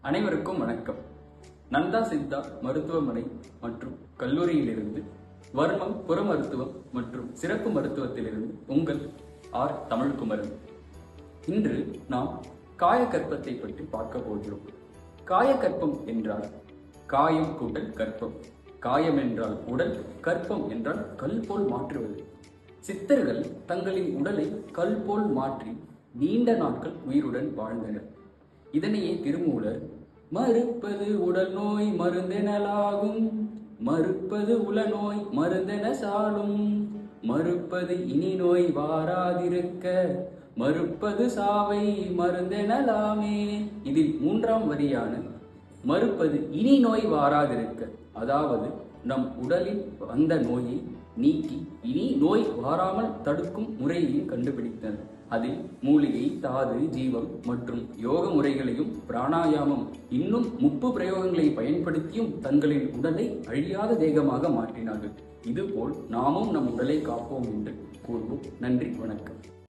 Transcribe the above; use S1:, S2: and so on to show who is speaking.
S1: அனைவருக்கும் வணக்கம். நந்தா சித்தா மருத்துவமனை மற்றும் கல்லூரியிலிருந்து வர்மம் புற மருத்துவம் மற்றும் சிறப்பு மருத்துவத்திலிருந்து உங்கள் ஆர் தமிழ்குமரன். இன்று நாம் காயக்கற்பத்தை பற்றி பார்க்க போகிறோம். காயக்கற்பம் என்றால் காயம் கூட்டல் கற்பம். காயம் என்றால் உடல், கற்பம் என்றால் கல் போல் மாற்றுவது. சித்தர்கள் தங்களின் உடலை கல் போல் மாற்றி நீண்ட நாட்கள் உயிருடன் வாழ்ந்தனர். இதனையே திருமூலர் மறுப்பது உடல் நோய் மருந்தெனலாகும், மறுப்பது உள நோய் மருந்தென சாலும், மறுப்பது இனி நோய் வாராதிருக்க, மறுப்பது சாவை மருந்தெனலாமே. இதில் 3ஆம் வரியான மறுப்பது இனி நோய் வாராதிருக்க, அதாவது நம் உடலில் வந்த நோயை நீக்கி இனி நோய் வாராமல் தடுக்கும் முறையையும் கண்டுபிடித்தனர். அதில் மூலிகை, தாது, ஜீவம் மற்றும் யோக முறைகளையும் பிராணாயாமம் இன்னும் 30 பிரயோகங்களை பயன்படுத்தியும் தங்களின் உடலை அழியாத தேகமாக மாற்றினார்கள். இதுபோல் நாமும் நம் உடலை காப்போம் என்று கூறுவோம். நன்றி, வணக்கம்.